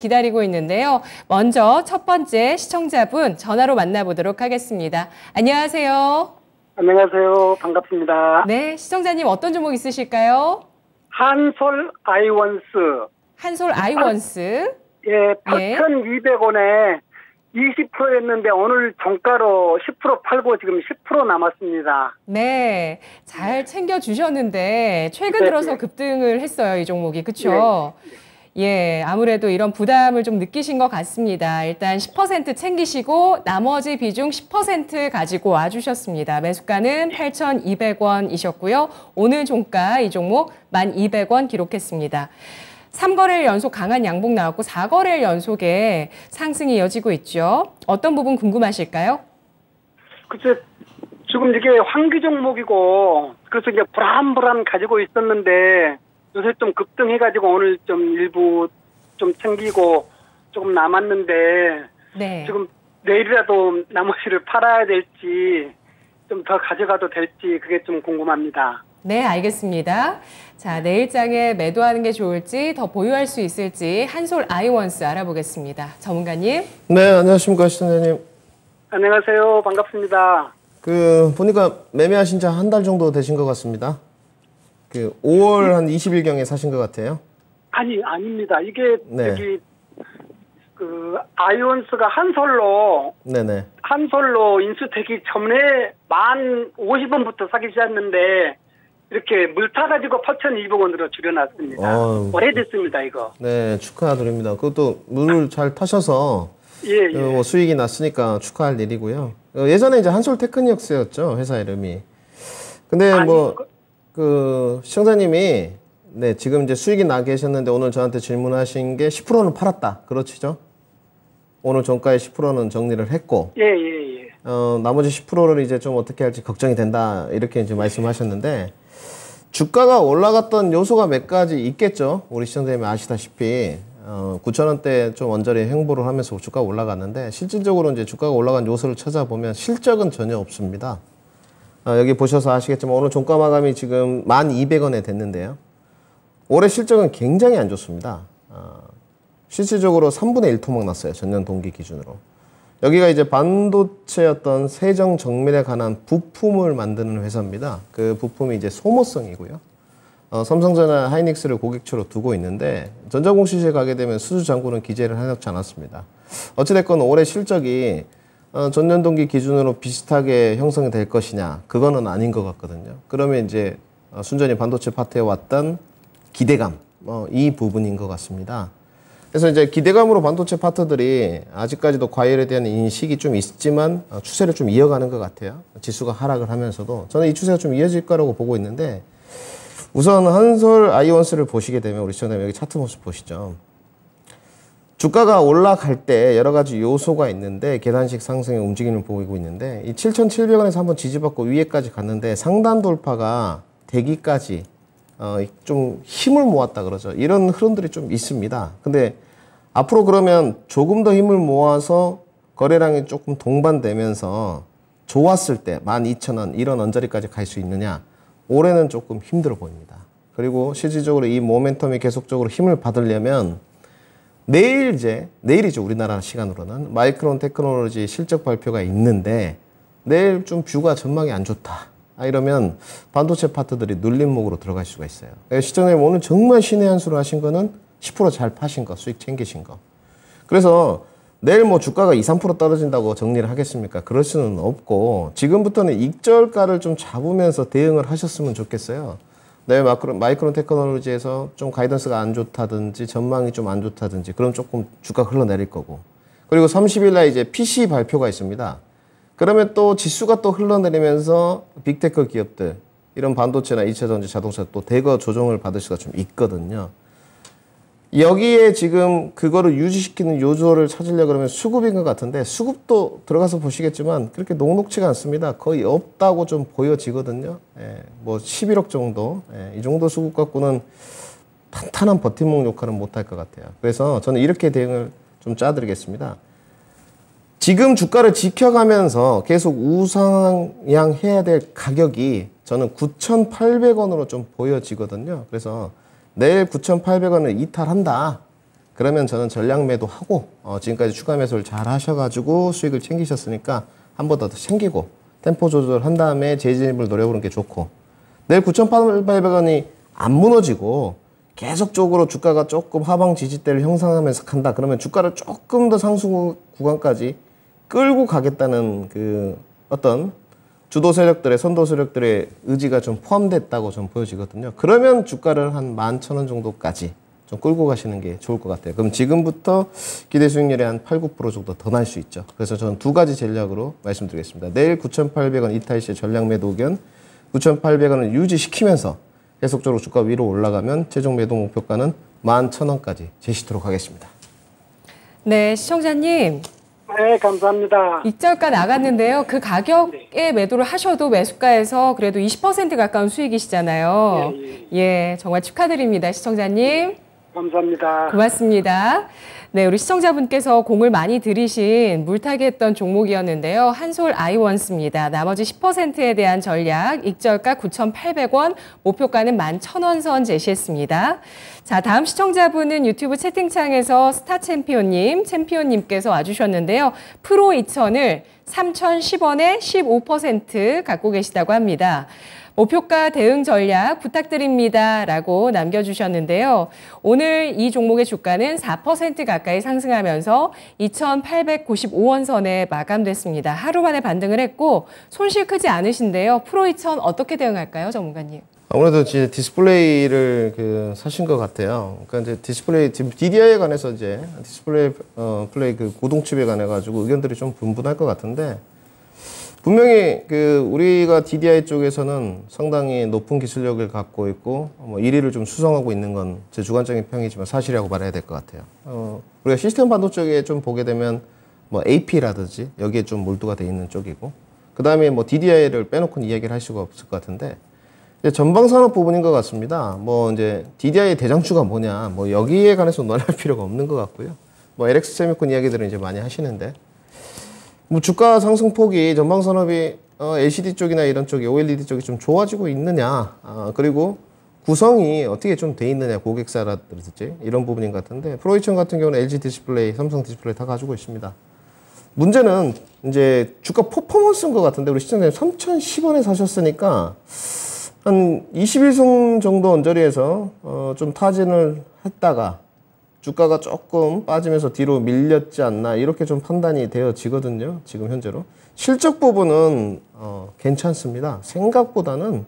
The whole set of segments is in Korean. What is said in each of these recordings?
기다리고 있는데요. 먼저 첫 번째 시청자분 전화로 만나보도록 하겠습니다. 안녕하세요. 안녕하세요. 반갑습니다. 네, 시청자님 어떤 종목 있으실까요? 한솔 아이원스. 한솔 아이원스. 예, 8,200원에 20%였는데 오늘 종가로 10% 팔고 지금 10% 남았습니다. 네, 잘 챙겨주셨는데 최근 들어서 급등을 했어요, 이 종목이. 그렇죠? 예, 아무래도 이런 부담을 좀 느끼신 것 같습니다. 일단 10% 챙기시고 나머지 비중 10% 가지고 와주셨습니다. 매수가는 8,200원이셨고요. 오늘 종가 이 종목 1,200원 기록했습니다. 3거래일 연속 강한 양봉 나왔고 4거래일 연속에 상승이 이어지고 있죠. 어떤 부분 궁금하실까요? 그쵸. 지금 이게 환기 종목이고 그래서 이제 불안불안 가지고 있었는데 요새 좀 급등해가지고 오늘 좀 일부 좀 챙기고 조금 남았는데 네. 지금 내일이라도 나머지를 팔아야 될지 좀 더 가져가도 될지 그게 좀 궁금합니다. 네, 알겠습니다. 자, 내일장에 매도하는 게 좋을지 더 보유할 수 있을지 한솔 아이원스 알아보겠습니다. 전문가님. 네, 안녕하십니까 시청자님. 안녕하세요. 반갑습니다. 보니까 매매하신 지 한 달 정도 되신 것 같습니다. 5월 한 20일경에 사신 것 같아요. 아닙니다. 이게 네. 여기 아이온스가 네네. 한솔로 인수되기 전에 50원부터 사기 시작했는데 이렇게 물 타가지고 8,200원으로 줄여놨습니다. 오래됐습니다, 이거. 네, 축하드립니다. 그것도 물을 잘 타셔서 예. 수익이 났으니까 축하할 일이고요. 예전에 이제 한솔 테크닉스였죠, 회사 이름이. 근데 시청자님이 네, 지금 이제 수익이 나 계셨는데 오늘 저한테 질문하신 게 10%는 팔았다. 그렇죠? 오늘 종가의 10%는 정리를 했고. 예. 나머지 10%를 이제 좀 어떻게 할지 걱정이 된다. 이렇게 이제 말씀하셨는데 주가가 올라갔던 요소가 몇 가지 있겠죠. 우리 시청자님이 아시다시피 9,000원대 좀 언저리 횡보를 하면서 주가가 올라갔는데 실질적으로 이제 주가가 올라간 요소를 찾아보면 실적은 전혀 없습니다. 여기 보셔서 아시겠지만 오늘 종가 마감이 지금 1,200원에 됐는데요. 올해 실적은 굉장히 안 좋습니다. 실질적으로 3분의 1 토막 났어요. 전년 동기 기준으로. 여기가 이제 반도체였던 세정 정밀에 관한 부품을 만드는 회사입니다. 그 부품이 이제 소모성이고요. 삼성전자 하이닉스를 고객처로 두고 있는데 전자공시지에 가게 되면 수주 잔고는 기재를 해놓지 않았습니다. 어찌됐건 올해 실적이 전년 동기 기준으로 비슷하게 형성이 될 것이냐, 그거는 아닌 것 같거든요. 그러면 이제 순전히 반도체 파트에 왔던 기대감, 이 부분인 것 같습니다. 그래서 이제 기대감으로 반도체 파트들이 아직까지도 과열에 대한 인식이 좀 있지만 추세를 좀 이어가는 것 같아요. 지수가 하락을 하면서도 저는 이 추세가 좀 이어질 거라고 보고 있는데 우선 한솔 아이원스를 보시게 되면 우리 시청자님 여기 차트 모습 보시죠. 주가가 올라갈 때 여러 가지 요소가 있는데 계단식 상승의 움직임을 보이고 있는데 이 7,700원에서 한번 지지받고 위에까지 갔는데 상단 돌파가 되기까지 좀 힘을 모았다 그러죠. 이런 흐름들이 좀 있습니다. 근데 앞으로 그러면 조금 더 힘을 모아서 거래량이 조금 동반되면서 좋았을 때 12,000원 이런 언저리까지 갈 수 있느냐? 올해는 조금 힘들어 보입니다. 그리고 실질적으로 이 모멘텀이 계속적으로 힘을 받으려면 내일이죠. 우리나라 시간으로는 마이크론 테크놀로지 실적 발표가 있는데 내일 좀 뷰가 전망이 안 좋다. 이러면 반도체 파트들이 눌림목으로 들어갈 수가 있어요. 시청자님 오늘 정말 신의 한 수를 하신 거는 10% 잘 파신 거, 수익 챙기신 거. 그래서 내일 주가가 2, 3% 떨어진다고 정리를 하겠습니까? 그럴 수는 없고 지금부터는 익절가를 좀 잡으면서 대응을 하셨으면 좋겠어요. 내일 마이크론 테크놀로지에서 좀 가이던스가 안 좋다든지 전망이 좀 안 좋다든지 그럼 조금 주가가 흘러내릴 거고. 그리고 30일 날 이제 PC 발표가 있습니다. 그러면 또 지수가 또 흘러내리면서 빅테크 기업들, 이런 반도체나 2차전지, 자동차 또 대거 조정을 받을 수가 좀 있거든요. 여기에 지금 그거를 유지시키는 요소를 찾으려고 그러면 수급인 것 같은데 수급도 들어가서 보시겠지만 그렇게 녹록치가 않습니다. 거의 없다고 좀 보여지거든요. 11억 정도, 이 정도 수급 갖고는 탄탄한 버팀목 역할은 못할 것 같아요. 그래서 저는 이렇게 대응을 좀 짜드리겠습니다. 지금 주가를 지켜가면서 계속 우상향해야 될 가격이 저는 9,800원으로 좀 보여지거든요. 그래서 내일 9,800원을 이탈한다. 그러면 저는 전량 매도하고 지금까지 추가 매수를 잘 하셔가지고 수익을 챙기셨으니까 한 번 더 챙기고 템포 조절한 다음에 재진입을 노려보는 게 좋고, 내일 9,800원이 안 무너지고 계속적으로 주가가 조금 하방 지지대를 형성하면서 간다 그러면 주가를 조금 더 상승 구간까지 끌고 가겠다는 그 어떤 주도 세력들의, 선도 세력들의 의지가 좀 포함됐다고 좀 보여지거든요. 그러면 주가를 한 11,000원 정도까지 좀 끌고 가시는 게 좋을 것 같아요. 그럼 지금부터 기대 수익률이 한 8, 9% 정도 더 날 수 있죠. 그래서 저는 두 가지 전략으로 말씀드리겠습니다. 내일 9,800원 이탈 시에 전략 매도 의견, 9,800원을 유지시키면서 계속적으로 주가 위로 올라가면 최종 매도 목표가는 11,000원까지 제시토록 하겠습니다. 네, 시청자님. 네, 감사합니다. 익절가 나갔는데요. 그 가격에 매도를 하셔도 매수가에서 그래도 20% 가까운 수익이시잖아요. 예, 정말 축하드립니다, 시청자님. 감사합니다. 고맙습니다. 네, 우리 시청자분께서 공을 많이 들이신 물타기 했던 종목이었는데요. 한솔 아이원스입니다. 나머지 10%에 대한 전략, 익절가 9,800원, 목표가는 11,000원 선 제시했습니다. 자, 다음 시청자분은 유튜브 채팅창에서 챔피온님께서 와주셨는데요. 프로 2000을 3,010원에 15% 갖고 계시다고 합니다. 목표가 대응 전략 부탁드립니다. 라고 남겨주셨는데요. 오늘 이 종목의 주가는 4% 가까이 상승하면서 2,895원 선에 마감됐습니다. 하루 만에 반등을 했고 손실 크지 않으신데요. 프로 2000 어떻게 대응할까요, 전문가님? 아무래도 이제 디스플레이를 사신 것 같아요. 그러니까 이제 디스플레이, DDI에 관해서 이제 디스플레이 플레이 그 고동칩에 관해 가지고 의견들이 좀 분분할 것 같은데, 분명히 우리가 DDI 쪽에서는 상당히 높은 기술력을 갖고 있고 1위를 좀 수성하고 있는 건 제 주관적인 평이지만 사실이라고 말해야 될 것 같아요. 우리가 시스템 반도 쪽에 좀 보게 되면 AP라든지 여기에 좀 몰두가 돼 있는 쪽이고, 그 다음에 DDI를 빼놓고는 이야기를 할 수가 없을 것 같은데, 이제 전방산업 부분인 것 같습니다. 이제 DDI의 대장주가 뭐냐, 여기에 관해서 논할 필요가 없는 것 같고요. LX 세미콘 이야기들은 이제 많이 하시는데, 주가 상승폭이 전방산업이 LCD 쪽이나 이런 쪽이, OLED 쪽이 좀 좋아지고 있느냐, 그리고 구성이 어떻게 좀 돼 있느냐, 고객사라든지 이런 부분인 것 같은데, 프로이천 같은 경우는 LG 디스플레이, 삼성 디스플레이 다 가지고 있습니다. 문제는 이제 주가 퍼포먼스인 것 같은데, 우리 시청자님 3,010원에 사셨으니까 한 21선 정도 언저리에서 좀 타진을 했다가 주가가 조금 빠지면서 뒤로 밀렸지 않나, 이렇게 좀 판단이 되어지거든요. 지금 현재로. 실적 부분은 괜찮습니다. 생각보다는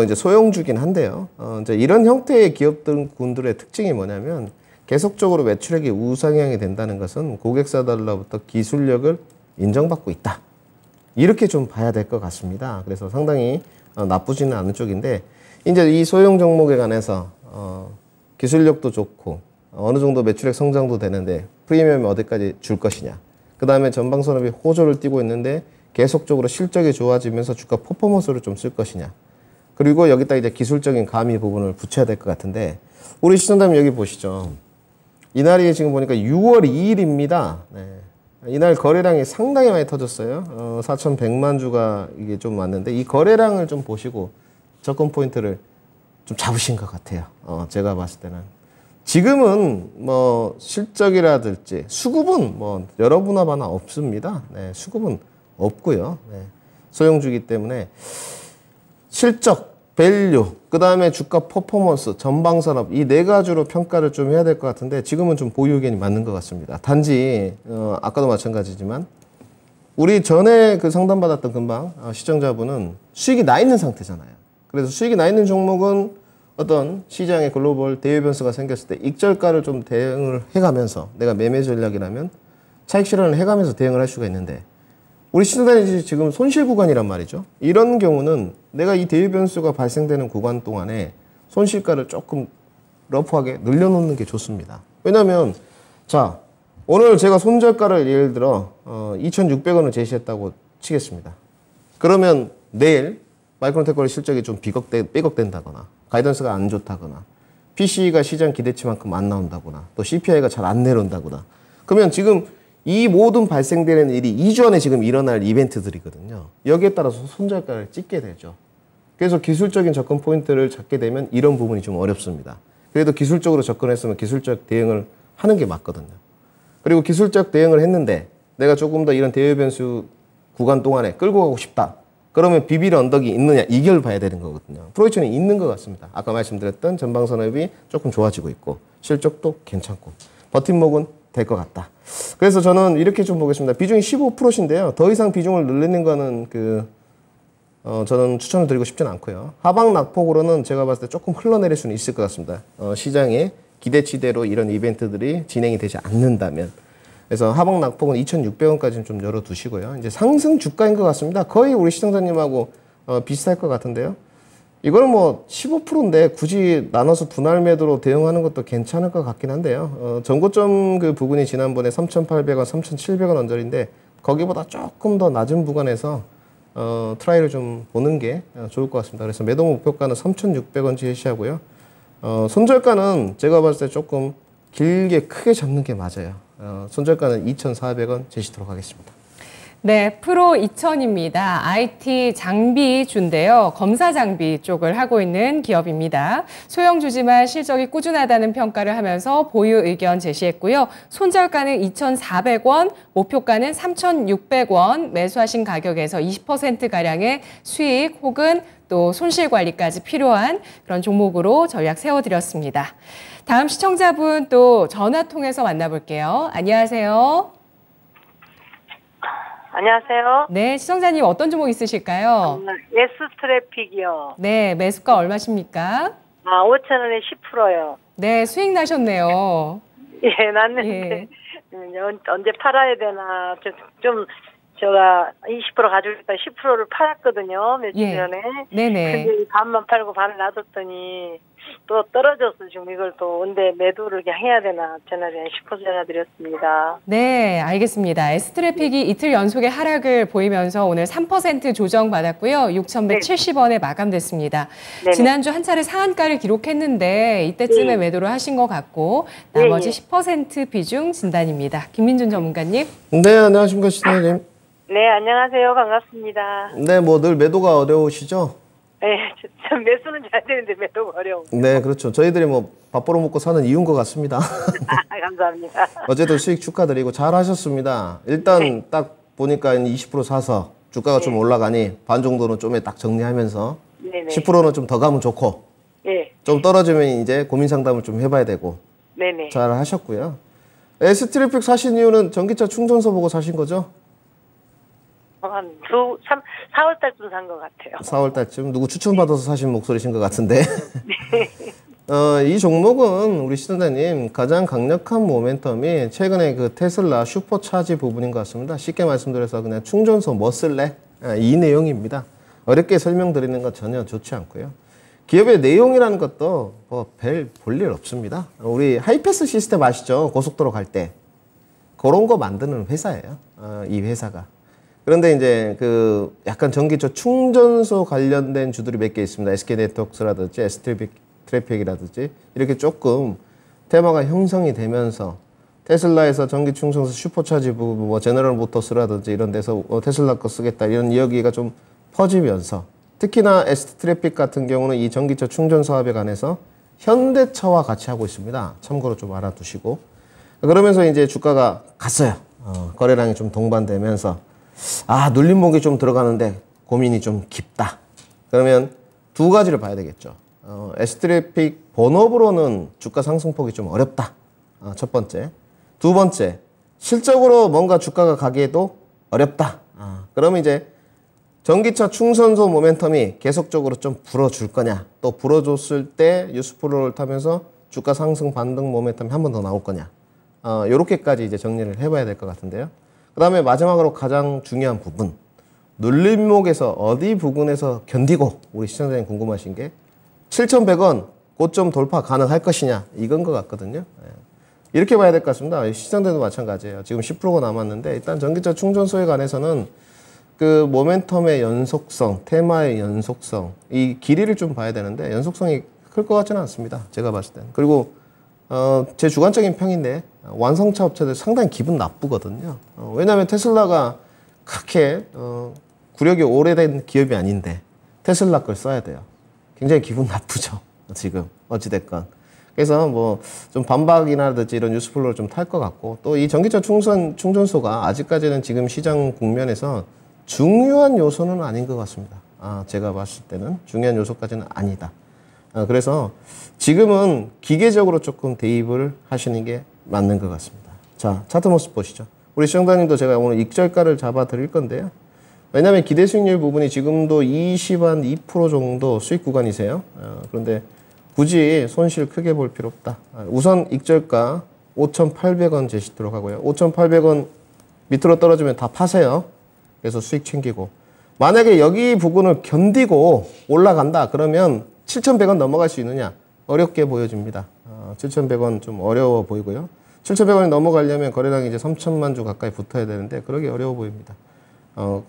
이제 소형주긴 한데요. 이제 이런 형태의 기업군들의 특징이 뭐냐면 계속적으로 매출액이 우상향이 된다는 것은 고객사들로부터 기술력을 인정받고 있다. 이렇게 좀 봐야 될 것 같습니다. 그래서 상당히 나쁘지는 않은 쪽인데, 이제 이 소형 종목에 관해서 기술력도 좋고 어느 정도 매출액 성장도 되는데 프리미엄이 어디까지 줄 것이냐, 그 다음에 전방산업이 호조를 띄고 있는데 계속적으로 실적이 좋아지면서 주가 퍼포먼스를 좀 쓸 것이냐, 그리고 여기다 이제 기술적인 가미 부분을 붙여야 될 것 같은데, 우리 시청자님 여기 보시죠. 이날이 지금 보니까 6월 2일입니다. 네. 이날 거래량이 상당히 많이 터졌어요. 4,100만 주가 이게 좀 왔는데, 이 거래량을 좀 보시고 접근 포인트를 좀 잡으신 것 같아요. 제가 봤을 때는. 지금은 실적이라든지 수급은 여러분 하나 없습니다. 네, 수급은 없고요. 네, 소형주기 때문에 실적, 밸류, 그 다음에 주가 퍼포먼스, 전방산업, 이 네 가지로 평가를 좀 해야 될 것 같은데, 지금은 좀 보유 의견이 맞는 것 같습니다. 단지 아까도 마찬가지지만 우리 전에 상담받았던 금방 시청자분은 수익이 나 있는 상태잖아요. 그래서 수익이 나 있는 종목은 어떤 시장의 글로벌 대외 변수가 생겼을 때 익절가를 좀 대응을 해가면서, 내가 매매 전략이라면 차익 실현을 해가면서 대응을 할 수가 있는데, 우리 시청자들이 지금 손실 구간이란 말이죠. 이런 경우는 내가 이 대외 변수가 발생되는 구간 동안에 손실가를 조금 러프하게 늘려놓는 게 좋습니다. 왜냐하면 자, 오늘 제가 손절가를 예를 들어 2,600원을 제시했다고 치겠습니다. 그러면 내일 마이크론테크의 실적이 좀 삐걱된다거나, 가이던스가 안 좋다거나, PC가 시장 기대치만큼 안 나온다거나, 또 CPI가 잘 안 내려온다거나, 그러면 지금 이 모든 발생되는 일이 2주 안에 지금 일어날 이벤트들이거든요. 여기에 따라서 손절가를 찍게 되죠. 그래서 기술적인 접근 포인트를 잡게 되면 이런 부분이 좀 어렵습니다. 그래도 기술적으로 접근했으면 기술적 대응을 하는 게 맞거든요. 그리고 기술적 대응을 했는데 내가 조금 더 이런 대외 변수 구간 동안에 끌고 가고 싶다. 그러면 비빌 언덕이 있느냐 이걸 봐야 되는 거거든요. 프로이천이 있는 것 같습니다. 아까 말씀드렸던 전방산업이 조금 좋아지고 있고 실적도 괜찮고 버팀목은 될 것 같다. 그래서 저는 이렇게 좀 보겠습니다. 비중이 15%인데요. 더 이상 비중을 늘리는 거는 저는 추천을 드리고 싶지는 않고요. 하방 낙폭으로는 제가 봤을 때 조금 흘러내릴 수는 있을 것 같습니다. 시장의 기대치대로 이런 이벤트들이 진행이 되지 않는다면. 그래서 하방 낙폭은 2,600원까지는 좀 열어두시고요. 이제 상승 주가인 것 같습니다. 거의 우리 시청자님하고 비슷할 것 같은데요. 이거는 뭐 15%인데 굳이 나눠서 분할 매도로 대응하는 것도 괜찮을 것 같긴 한데요. 전고점 그 부분이 지난번에 3,800원, 3,700원 언저리인데 거기보다 조금 더 낮은 구간에서 트라이를 좀 보는 게 좋을 것 같습니다. 그래서 매도 목표가는 3,600원 제시하고요. 손절가는 제가 봤을 때 조금 길게 크게 잡는 게 맞아요. 손절가는 2,400원 제시토록 하겠습니다. 네, 프로 2000입니다. IT 장비주인데요. 검사 장비 쪽을 하고 있는 기업입니다. 소형주지만 실적이 꾸준하다는 평가를 하면서 보유 의견 제시했고요. 손절가는 2,400원, 목표가는 3,600원, 매수하신 가격에서 20%가량의 수익 혹은 또 손실 관리까지 필요한 그런 종목으로 전략 세워드렸습니다. 다음 시청자분 또 전화 통해서 만나볼게요. 안녕하세요. 안녕하세요. 네, 시청자님 어떤 종목 있으실까요? 예스 트래픽이요. 네, 매수가 얼마십니까? 5,000원에 10%요. 네, 수익 나셨네요. 예, 났는데 언제 팔아야 되나 좀 제가 20% 가지고 있다 10%를 팔았거든요. 며칠 전에. 네네. 근데 반만 팔고 반을 놔뒀더니 또 떨어져서 지금 이걸 또 언제 매도를 그냥 해야 되나 전화를 10% 전화드렸습니다. 네, 알겠습니다. S트래픽이 이틀 연속의 하락을 보이면서 오늘 3% 조정받았고요. 6,170원에 마감됐습니다. 네네. 지난주 한 차례 상한가를 기록했는데 이때쯤에 매도를 하신 것 같고 나머지 10% 비중 진단입니다. 김민준 전문가님. 네, 안녕하십니까 시청자님. 네, 안녕하세요. 반갑습니다. 네, 뭐 늘 매도가 어려우시죠? 네, 매수는 잘 되는데 매도가 어려워. 네, 그렇죠. 저희들이 뭐 밥 벌어 먹고 사는 이유인 것 같습니다. 감사합니다. 어제도 수익 축하드리고 잘 하셨습니다. 일단 딱 보니까 20% 사서 주가가 좀 올라가니 반 정도는 좀에 딱 정리하면서 10%는 좀 더 가면 좋고 좀 떨어지면 이제 고민 상담을 좀 해봐야 되고 잘 하셨고요. S트래픽 사신 이유는 전기차 충전소 보고 사신 거죠? 한 4월 달쯤 산 것 같아요. 4월 달쯤 누구 추천받아서 사신 목소리신 것 같은데. 이 종목은 우리 시청자님 가장 강력한 모멘텀이 최근에 그 테슬라 슈퍼차지 부분인 것 같습니다. 쉽게 말씀드려서 그냥 충전소 뭐 쓸래? 이 내용입니다. 어렵게 설명드리는 건 전혀 좋지 않고요. 기업의 내용이라는 것도 뭐 별 볼 일 없습니다. 우리 하이패스 시스템 아시죠? 고속도로 갈 때. 그런 거 만드는 회사예요. 이 회사가. 그런데 이제 그 약간 전기차 충전소 관련된 주들이 몇 개 있습니다. SK네트워크스라든지 S트래픽이라든지 이렇게 조금 테마가 형성이 되면서 테슬라에서 전기 충전소 슈퍼차지 부분, 뭐 제너럴 모터스라든지 이런 데서 테슬라 거 쓰겠다 이런 이야기가 좀 퍼지면서 특히나 S트래픽 같은 경우는 이 전기차 충전 사업에 관해서 현대차와 같이 하고 있습니다. 참고로 좀 알아두시고 그러면서 이제 주가가 갔어요. 거래량이 좀 동반되면서 눌림목이 좀 들어가는데 고민이 좀 깊다. 그러면 두 가지를 봐야 되겠죠. S트래픽 본업으로는 주가 상승폭이 좀 어렵다. 첫 번째. 두 번째, 실적으로 뭔가 주가가 가기에도 어렵다. 그러면 이제 전기차 충전소 모멘텀이 계속적으로 좀 불어줄 거냐, 또 불어줬을 때 뉴스플로우를 타면서 주가 상승 반등 모멘텀이 한 번 더 나올 거냐. 요렇게까지 이제 정리를 해봐야 될 것 같은데요. 그 다음에 마지막으로 가장 중요한 부분, 눌림목에서 어디 부분에서 견디고 우리 시청자님 궁금하신 게 7,100원 고점 돌파 가능할 것이냐 이건 것 같거든요. 이렇게 봐야 될 것 같습니다. 시장대도 마찬가지예요. 지금 10%가 남았는데 일단 전기차 충전소에 관해서는 그 모멘텀의 연속성, 테마의 연속성, 이 길이를 좀 봐야 되는데 연속성이 클 것 같지는 않습니다. 제가 봤을 때는. 그리고 제 주관적인 평인데 완성차 업체들 상당히 기분 나쁘거든요. 왜냐하면 테슬라가 그렇게 구력이 오래된 기업이 아닌데 테슬라 걸 써야 돼요. 굉장히 기분 나쁘죠. 지금 어찌됐건. 그래서 뭐 좀 반박이나든지 이런 뉴스플로를 좀 탈 것 같고, 또 이 전기차 충전소가 아직까지는 지금 시장 국면에서 중요한 요소는 아닌 것 같습니다. 제가 봤을 때는 중요한 요소까지는 아니다. 그래서 지금은 기계적으로 조금 대입을 하시는 게 맞는 것 같습니다. 자, 차트 모습 보시죠. 우리 시청자님도 제가 오늘 익절가를 잡아 드릴 건데요. 왜냐하면 기대 수익률 부분이 지금도 2% 정도 수익 구간이세요. 그런데 굳이 손실 크게 볼 필요 없다. 우선 익절가 5,800원 제시토록 하고요. 5,800원 밑으로 떨어지면 다 파세요. 그래서 수익 챙기고, 만약에 여기 부분을 견디고 올라간다 그러면 7,100원 넘어갈 수 있느냐? 어렵게 보여집니다. 7,100원 좀 어려워 보이고요. 7,100원이 넘어가려면 거래량이 이제 3천만 주 가까이 붙어야 되는데 그러기 어려워 보입니다.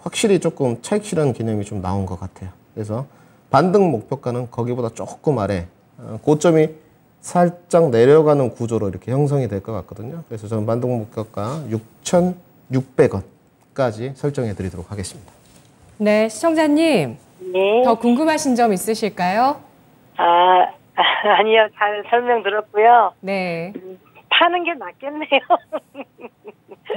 확실히 조금 차익 실현 개념이 좀 나온 것 같아요. 그래서 반등 목표가는 거기보다 조금 아래, 고점이 살짝 내려가는 구조로 이렇게 형성이 될 것 같거든요. 그래서 저는 반등 목표가 6,600원까지 설정해 드리도록 하겠습니다. 네, 시청자님. 네. 더 궁금하신 점 있으실까요? 아니요. 잘 설명 들었고요. 네. 파는 게 낫겠네요.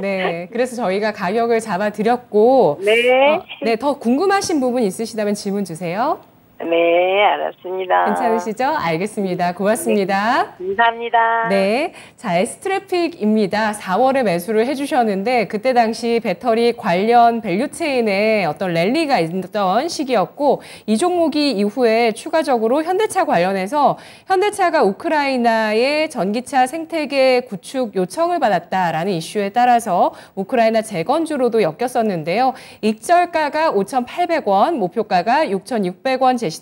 네. 그래서 저희가 가격을 잡아드렸고, 네. 네, 더 궁금하신 부분 있으시다면 질문 주세요. 네, 알았습니다. 괜찮으시죠? 알겠습니다. 고맙습니다. 감사합니다. 네. 자, S트래픽입니다. 4월에 매수를 해주셨는데, 그때 당시 배터리 관련 밸류체인에 어떤 랠리가 있던 시기였고, 이 종목이 이후에 추가적으로 현대차 관련해서 현대차가 우크라이나의 전기차 생태계 구축 요청을 받았다라는 이슈에 따라서 우크라이나 재건주로도 엮였었는데요. 익절가가 5,800원, 목표가가 6,600원 제시됐습니다.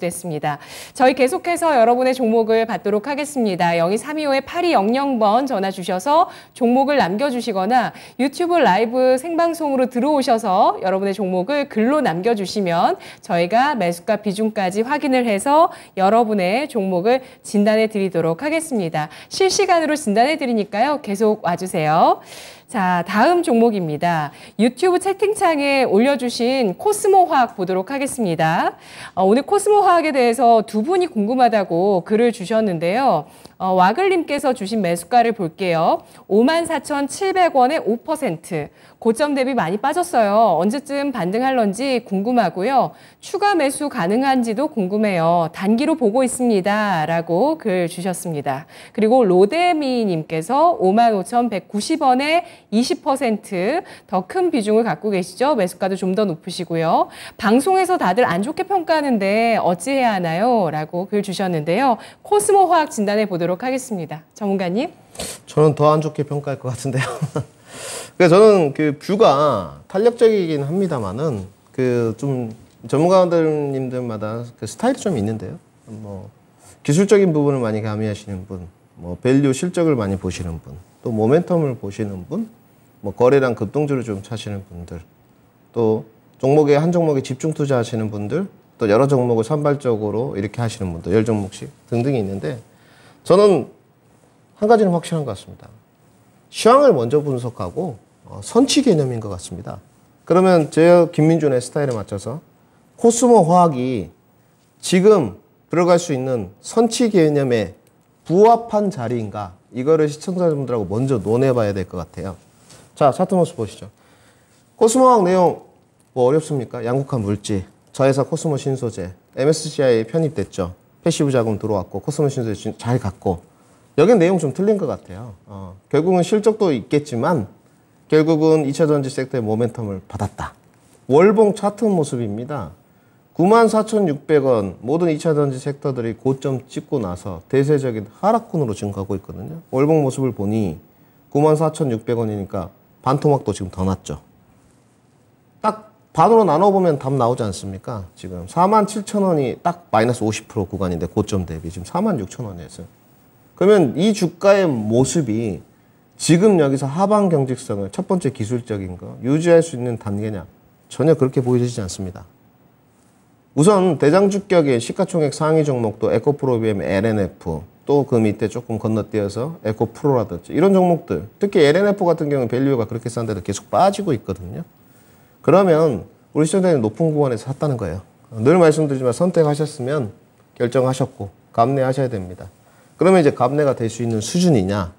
저희 계속해서 여러분의 종목을 받도록 하겠습니다. 0232-5200번 전화 주셔서 종목을 남겨주시거나 유튜브 라이브 생방송으로 들어오셔서 여러분의 종목을 글로 남겨주시면 저희가 매수가 비중까지 확인을 해서 여러분의 종목을 진단해 드리도록 하겠습니다. 실시간으로 진단해 드리니까요. 계속 와주세요. 자, 다음 종목입니다. 유튜브 채팅창에 올려주신 코스모화학 보도록 하겠습니다. 오늘 코스모화학에 대해서 두 분이 궁금하다고 글을 주셨는데요. 와글님께서 주신 매수가를 볼게요. 54,700원에 5%. 고점 대비 많이 빠졌어요. 언제쯤 반등할런지 궁금하고요. 추가 매수 가능한지도 궁금해요. 단기로 보고 있습니다. 라고 글 주셨습니다. 그리고 로데미님께서 55,190원에 20% 더 큰 비중을 갖고 계시죠. 매수가도 좀 더 높으시고요. 방송에서 다들 안 좋게 평가하는데 어찌해야 하나요? 라고 글 주셨는데요. 코스모화학 진단해 보도록 하겠습니다. 전문가님. 저는 더 안 좋게 평가할 것 같은데요. 그래서 저는 그 뷰가 탄력적이긴 합니다만은 그 좀 전문가님들마다 그 스타일이 좀 있는데요. 뭐 기술적인 부분을 많이 가미하시는 분, 뭐 밸류 실적을 많이 보시는 분, 또 모멘텀을 보시는 분, 뭐 거래량 급등주를 좀 차시는 분들, 또 종목에 한 종목에 집중 투자하시는 분들, 또 여러 종목을 산발적으로 이렇게 하시는 분들, 10종목씩 등등이 있는데, 저는 한 가지는 확실한 것 같습니다. 시황을 먼저 분석하고 선취 개념인 것 같습니다. 그러면 제 김민준의 스타일에 맞춰서 코스모 화학이 지금 들어갈 수 있는 선취 개념에 부합한 자리인가, 이거를 시청자분들하고 먼저 논해봐야 될 것 같아요. 자, 차트 모습 보시죠. 코스모 화학 내용 뭐 어렵습니까? 양극화 물질, 저회사 코스모 신소재, MSCI에 편입됐죠. 패시브 자금 들어왔고 코스모 신소재 잘 갔고, 여긴 내용 좀 틀린 것 같아요. 결국은 실적도 있겠지만 결국은 2차전지 섹터의 모멘텀을 받았다. 월봉 차트 모습입니다. 94,600원 모든 2차전지 섹터들이 고점 찍고 나서 대세적인 하락권으로 지금 가고 있거든요. 월봉 모습을 보니 94,600원이니까 반토막도 지금 더 났죠. 딱 반으로 나눠보면 답 나오지 않습니까? 지금 47,000원이 딱 마이너스 50% 구간인데 고점 대비 지금 46,000원이었어요. 그러면 이 주가의 모습이 지금 여기서 하방 경직성을 첫 번째 기술적인 거 유지할 수 있는 단계냐? 전혀 그렇게 보이지 않습니다. 우선 대장주격의 시가총액 상위 종목도 에코프로비엠, LNF, 또 그 밑에 조금 건너뛰어서 에코프로라든지 이런 종목들, 특히 LNF 같은 경우는 밸류가 그렇게 싼데도 계속 빠지고 있거든요. 그러면 우리 시청자님 높은 구간에서 샀다는 거예요. 늘 말씀드리지만 선택하셨으면 결정하셨고 감내하셔야 됩니다. 그러면 이제 감내가 될 수 있는 수준이냐?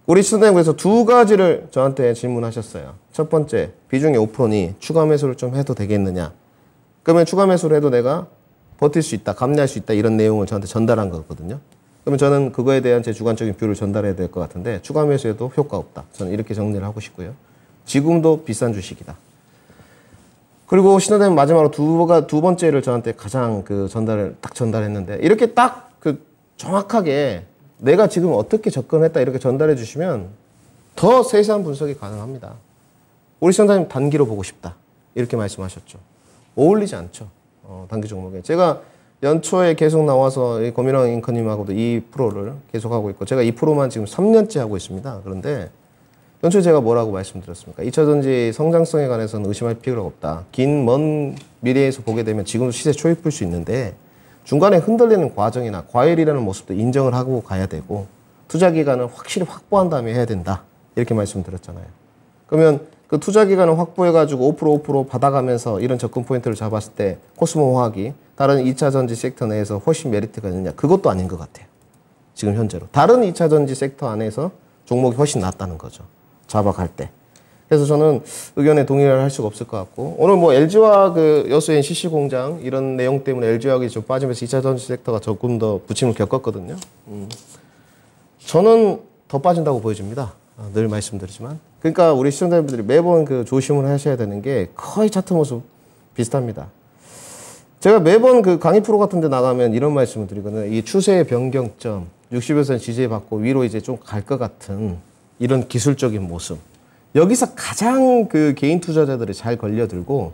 우리 시청자님께서 두 가지를 저한테 질문하셨어요. 첫 번째, 비중이 5%니 추가 매수를 좀 해도 되겠느냐? 그러면 추가 매수를 해도 내가 버틸 수 있다, 감내할 수 있다 이런 내용을 저한테 전달한 거거든요. 그러면 저는 그거에 대한 제 주관적인 뷰를 전달해야 될 것 같은데 추가 매수에도 효과 없다. 저는 이렇게 정리를 하고 싶고요. 지금도 비싼 주식이다. 그리고 신호대는 마지막으로 두 번째를 저한테 가장 딱 전달했는데 이렇게 딱 정확하게 내가 지금 어떻게 접근했다 이렇게 전달해 주시면 더 세세한 분석이 가능합니다. 우리 시청자님 단기로 보고 싶다 이렇게 말씀하셨죠. 어울리지 않죠. 단기 종목에. 제가 연초에 계속 나와서 고민왕 앵커님하고도 2%를 계속하고 있고 제가 2%만 지금 3년째 하고 있습니다. 그런데 연초에 제가 뭐라고 말씀드렸습니까? 2차전지 성장성에 관해서는 의심할 필요가 없다. 긴 먼 미래에서 보게 되면 지금도 시세 초입할 수 있는데 중간에 흔들리는 과정이나 과열이라는 모습도 인정을 하고 가야 되고 투자 기간을 확실히 확보한 다음에 해야 된다. 이렇게 말씀드렸잖아요. 그러면 그 투자 기간을 확보해가지고 5% 받아가면서 이런 접근 포인트를 잡았을 때 코스모화학이 다른 2차전지 섹터 내에서 훨씬 메리트가 있느냐? 그것도 아닌 것 같아요. 지금 현재로. 다른 2차전지 섹터 안에서 종목이 훨씬 낫다는 거죠. 잡아갈 때. 그래서 저는 의견에 동의를 할 수가 없을 것 같고 오늘 뭐 LG화학 여수 NCC 공장 이런 내용 때문에 LG화학이 좀 빠지면서 2차전지 섹터가 조금 더 부침을 겪었거든요. 저는 더 빠진다고 보여집니다. 늘 말씀드리지만. 그러니까 우리 시청자분들이 매번 조심을 하셔야 되는 게 거의 차트 모습 비슷합니다. 제가 매번 강의 프로 같은 데 나가면 이런 말씀을 드리거든요. 이 추세의 변경점, 60일선 지지받고 위로 이제 좀 갈 것 같은 이런 기술적인 모습. 여기서 가장 개인 투자자들이 잘 걸려들고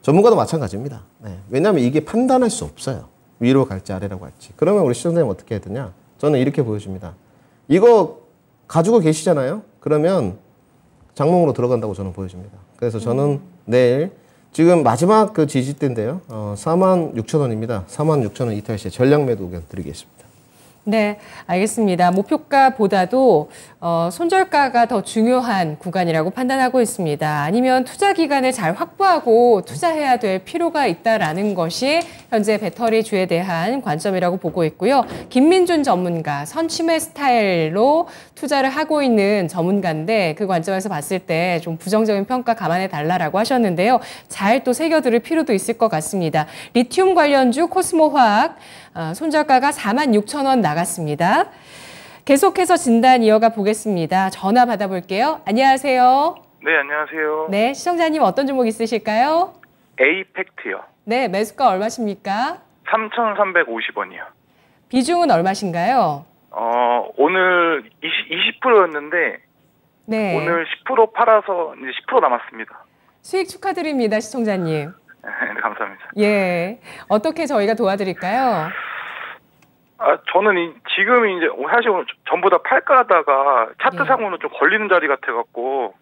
전문가도 마찬가지입니다. 네. 왜냐하면 이게 판단할 수 없어요. 위로 갈지 아래로 갈지. 그러면 우리 시청자님 어떻게 해야 되냐? 저는 이렇게 보여줍니다. 이거 가지고 계시잖아요. 그러면 장롱으로 들어간다고 저는 보여줍니다. 그래서 저는 내일 지금 마지막 지지대인데요. 46,000원입니다. 46,000원 이탈 시에 전량 매도 의견 드리겠습니다. 네, 알겠습니다. 목표가보다도 손절가가 더 중요한 구간이라고 판단하고 있습니다. 아니면 투자 기간을 잘 확보하고 투자해야 될 필요가 있다라는 것이 현재 배터리주에 대한 관점이라고 보고 있고요. 김민준 전문가, 선취매 스타일로 투자를 하고 있는 전문가인데 그 관점에서 봤을 때 좀 부정적인 평가 감안해 달라라고 하셨는데요. 잘 또 새겨들을 필요도 있을 것 같습니다. 리튬 관련주 코스모화학 손절가가 46,000원 나갔습니다. 계속해서 진단 이어가 보겠습니다. 전화 받아볼게요. 안녕하세요. 네, 안녕하세요. 네, 시청자님 어떤 종목 있으실까요? 에이펙트요. 네, 매수가 얼마십니까? 3,350원이요. 비중은 얼마신가요? 오늘 20%였는데 네. 오늘 10% 팔아서 이제 10% 남았습니다. 수익 축하드립니다, 시청자님. 네, 감사합니다. 예, 어떻게 저희가 도와드릴까요? 저는 지금 이제 사실 오늘 전부 다 팔까 하다가 차트상으로는 예. 좀 걸리는 자리 같아갖고,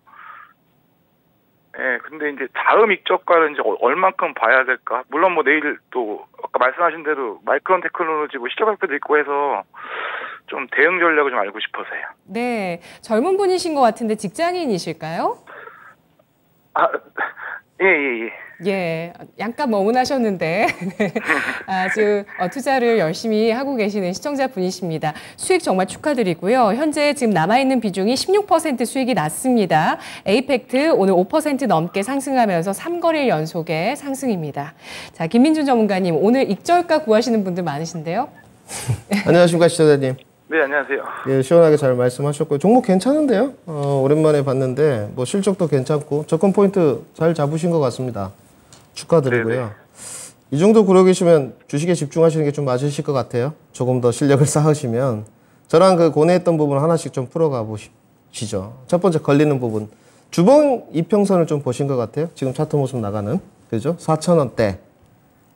예, 근데 이제 다음 익저가를 이제 얼만큼 봐야 될까? 물론 뭐 내일 또 아까 말씀하신 대로 마이크론 테크놀로지 뭐 실적 발표도 있고 해서 좀 대응 전략을 좀 알고 싶어서요. 네, 젊은 분이신 것 같은데 직장인이실까요? 예. 예, 약간 머문하셨는데 아주 투자를 열심히 하고 계시는 시청자분이십니다. 수익 정말 축하드리고요. 현재 지금 남아있는 비중이 16% 수익이 났습니다. 에이펙트 오늘 5% 넘게 상승하면서 3거래일 연속의 상승입니다. 자, 김민준 전문가님, 오늘 익절가 구하시는 분들 많으신데요? 안녕하십니까 시청자님. 네, 안녕하세요. 예, 시원하게 잘 말씀하셨고요. 종목 괜찮은데요? 오랜만에 봤는데 뭐 실적도 괜찮고 접근 포인트 잘 잡으신 것 같습니다. 축하드리고요. 네네. 이 정도 구력 계시면 주식에 집중하시는 게 좀 맞으실 것 같아요. 조금 더 실력을 쌓으시면 저랑 고뇌했던 부분 하나씩 좀 풀어가 보시죠. 첫 번째 걸리는 부분. 주봉 이평선을 좀 보신 것 같아요. 지금 차트 모습 나가는. 그죠? 4,000원대.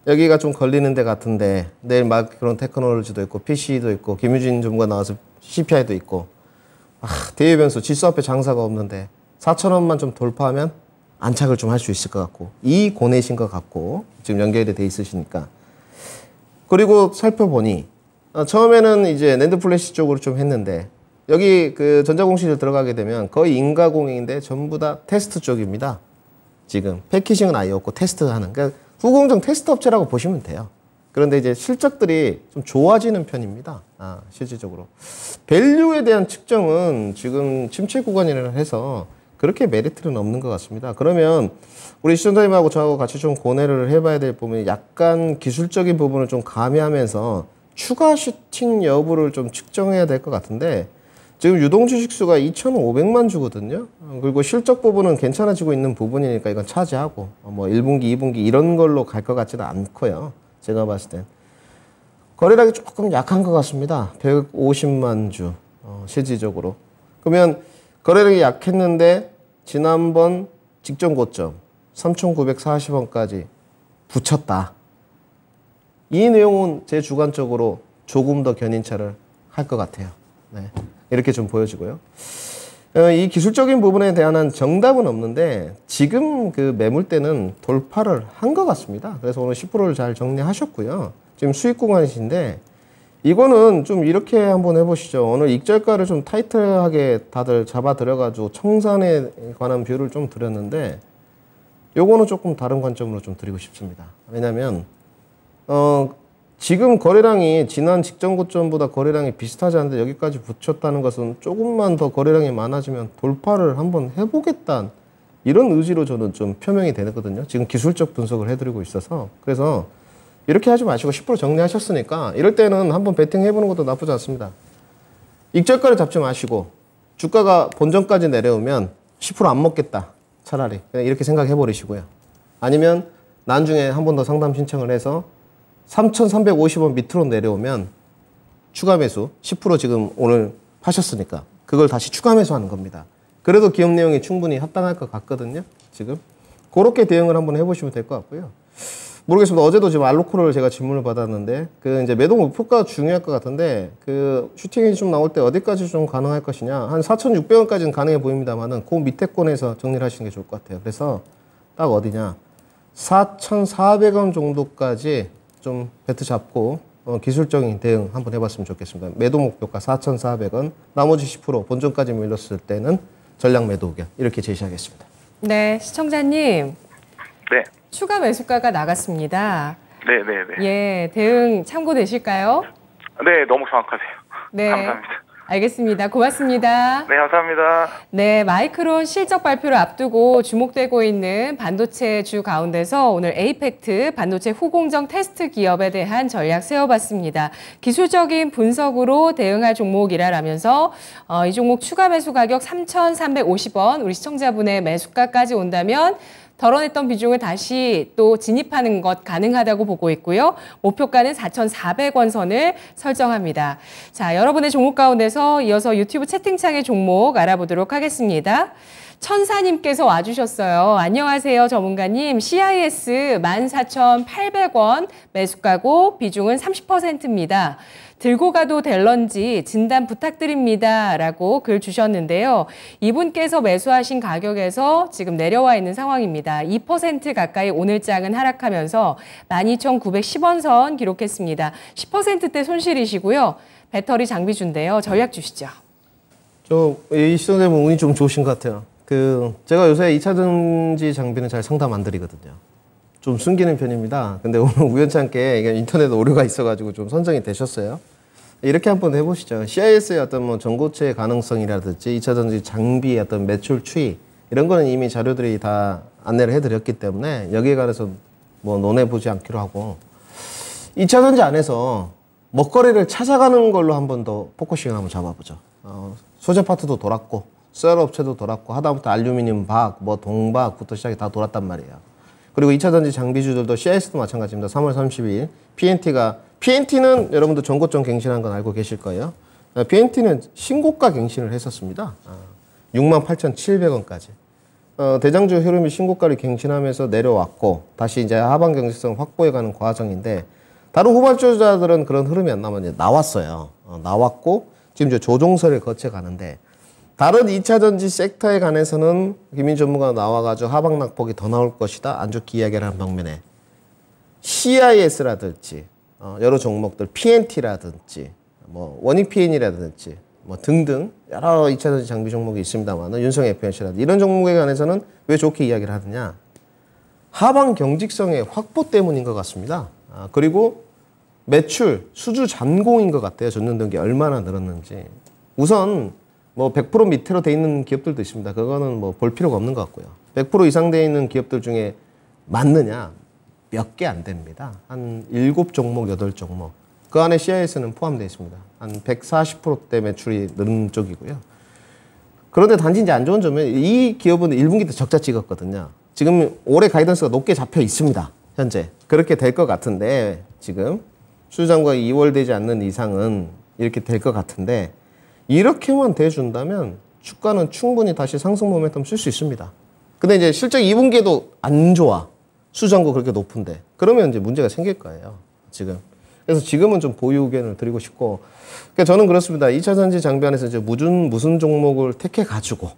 여기가 좀 걸리는 데 같은데 내일 마이크론 테크놀로지도 있고 PC도 있고 김유진 전문가 나와서 CPI도 있고 대외 변수 지수 앞에 장사가 없는데 4,000원만 좀 돌파하면 안착을 좀 할 수 있을 것 같고 이 고뇌신 것 같고 지금 연결이 돼 있으시니까 그리고 살펴보니 처음에는 이제 낸드 플래시 쪽으로 좀 했는데 여기 전자공시를 들어가게 되면 거의 인가공인데 전부 다 테스트 쪽입니다. 지금 패키징은 아예 없고 테스트하는 그러니까 후공정 테스트 업체라고 보시면 돼요. 그런데 이제 실적들이 좀 좋아지는 편입니다. 실질적으로. 밸류에 대한 측정은 지금 침체 구간이라 해서 그렇게 메리트는 없는 것 같습니다. 그러면 우리 시청자님하고 저하고 같이 좀 고뇌를 해봐야 될 부분이 약간 기술적인 부분을 좀 가미하면서 추가 슈팅 여부를 좀 측정해야 될 것 같은데 지금 유동 주식수가 2,500만 주거든요. 그리고 실적 부분은 괜찮아지고 있는 부분이니까 이건 차지하고 뭐 1분기, 2분기 이런 걸로 갈 것 같지는 않고요. 제가 봤을 땐 거래량이 조금 약한 것 같습니다. 150만 주 실질적으로. 그러면 거래량이 약했는데 지난번 직전 고점 3,940원까지 붙였다. 이 내용은 제 주관적으로 조금 더 견인차를 할 것 같아요. 네. 이렇게 좀 보여지고요. 이 기술적인 부분에 대한 정답은 없는데 지금 그 매물대는 돌파를 한 것 같습니다. 그래서 오늘 10%를 잘 정리하셨고요. 지금 수익 구간이신데 이거는 좀 이렇게 한번 해보시죠. 오늘 익절가를 좀 타이트하게 다들 잡아 들여가지고 청산에 관한 뷰를 좀 드렸는데 요거는 조금 다른 관점으로 좀 드리고 싶습니다. 왜냐면 지금 거래량이 지난 직전 고점보다 거래량이 비슷하지 않은데 여기까지 붙였다는 것은 조금만 더 거래량이 많아지면 돌파를 한번 해보겠다는 이런 의지로 저는 좀 표명이 되거든요. 지금 기술적 분석을 해드리고 있어서. 그래서 이렇게 하지 마시고 10% 정리하셨으니까 이럴 때는 한번 베팅 해보는 것도 나쁘지 않습니다. 익절가를 잡지 마시고 주가가 본전까지 내려오면 10% 안 먹겠다. 차라리 그냥 이렇게 생각해 버리시고요. 아니면 나중에 한 번 더 상담 신청을 해서 3,350원 밑으로 내려오면 추가 매수 10% 지금 오늘 하셨으니까 그걸 다시 추가 매수하는 겁니다. 그래도 기업 내용이 충분히 합당할 것 같거든요. 지금 그렇게 대응을 한번 해보시면 될 것 같고요. 모르겠습니다. 어제도 지금 알로코를 제가 질문을 받았는데 그 이제 매도 목표가 중요할 것 같은데 그 슈팅이 좀 나올 때 어디까지 좀 가능할 것이냐 한 4,600원까지는 가능해 보입니다만은 그 밑에 권에서 정리를 하시는 게 좋을 것 같아요. 그래서 딱 어디냐 4,400원 정도까지 좀 배트 잡고 기술적인 대응 한번 해봤으면 좋겠습니다. 매도 목표가 4,400원 나머지 10% 본전까지 밀렸을 때는 전량 매도 의견 이렇게 제시하겠습니다. 네, 시청자님. 네. 추가 매수가가 나갔습니다. 네네네. 예, 대응 참고되실까요? 네, 너무 정확하세요. 네. 감사합니다. 알겠습니다. 고맙습니다. 네, 감사합니다. 네, 마이크론 실적 발표를 앞두고 주목되고 있는 반도체주 가운데서 오늘 에이펙트 반도체 후공정 테스트 기업에 대한 전략 세워봤습니다. 기술적인 분석으로 대응할 종목이라면서 이 종목 추가 매수 가격 3,350원, 우리 시청자분의 매수가까지 온다면 덜어냈던 비중을 다시 또 진입하는 것 가능하다고 보고 있고요. 목표가는 4,400원 선을 설정합니다. 자, 여러분의 종목 가운데서 이어서 유튜브 채팅창의 종목 알아보도록 하겠습니다. 천사님께서 와주셨어요. 안녕하세요, 전문가님. CIS 14,800원 매수가고 비중은 30%입니다. 들고 가도 될런지 진단 부탁드립니다. 라고 글 주셨는데요. 이분께서 매수하신 가격에서 지금 내려와 있는 상황입니다. 2% 가까이 오늘장은 하락하면서 12,910원 선 기록했습니다. 10%대 손실이시고요. 배터리 장비주인데요. 전략 주시죠. 이 시청자분 운이 좀 좋으신 것 같아요. 제가 요새 2차전지 장비는 잘 상담 안 드리거든요. 좀 숨기는 편입니다. 근데 오늘 우연찮게 인터넷 오류가 있어가지고 좀 선정이 되셨어요. 이렇게 한번 해보시죠. CIS의 어떤 뭐 전고체 가능성이라든지 2차전지 장비의 어떤 매출 추이 이런 거는 이미 자료들이 다 안내를 해드렸기 때문에 여기에 관해서 뭐 논해보지 않기로 하고 2차전지 안에서 먹거리를 찾아가는 걸로 한번 더 포커싱을 한번 잡아보죠. 소재 파트도 돌았고 셀 업체도 돌았고 하다못해 알루미늄 박, 뭐 동박부터 시작해 다 돌았단 말이에요. 그리고 2차전지 장비주들도 CIS도 마찬가지입니다. 3월 30일 PNT는 여러분들 전고점 갱신한 건 알고 계실 거예요. PNT는 신고가 갱신을 했었습니다. 68,700원까지. 대장주 흐름이 신고가를 갱신하면서 내려왔고 다시 이제 하방 경직성 확보해가는 과정인데 다른 후발주자들은 그런 흐름이 안 나면 이제 나왔어요. 나왔고 지금 이제 조종설을 거쳐가는데 다른 2차전지 섹터에 관해서는 김민 전문가가 나와가지고 하방 낙폭이 더 나올 것이다. 안 좋게 이야기를 하는 방면에 CIS라든지 여러 종목들 PNT라든지 뭐 원익 PN이라든지 뭐 등등 여러 2차전지 장비 종목이 있습니다만 윤성 FNC라든지 이런 종목에 관해서는 왜 좋게 이야기를 하느냐. 하방 경직성의 확보 때문인 것 같습니다. 그리고 매출, 수주 잔공인 것 같아요. 전년동기 얼마나 늘었는지. 우선 뭐 100% 밑으로 돼 있는 기업들도 있습니다. 그거는 뭐 볼 필요가 없는 것 같고요. 100% 이상 돼 있는 기업들 중에 맞느냐? 몇 개 안 됩니다. 한 7종목, 8종목. 그 안에 CIS는 포함되어 있습니다. 한 140%대 매출이 는 쪽이고요. 그런데 단지 이제 안 좋은 점은 이 기업은 1분기 때 적자 찍었거든요. 지금 올해 가이던스가 높게 잡혀 있습니다. 현재. 그렇게 될 것 같은데 지금 수주잔고가 2월 되지 않는 이상은 이렇게 될 것 같은데 이렇게만 돼준다면 주가는 충분히 다시 상승 모멘텀 쓸 수 있습니다. 근데 이제 실적 2분기에도 안 좋아. 수주잔고 그렇게 높은데. 그러면 이제 문제가 생길 거예요. 지금. 그래서 지금은 좀 보유 의견을 드리고 싶고. 그러니까 저는 그렇습니다. 2차 전지 장비 안에서 이제 무슨 종목을 택해가지고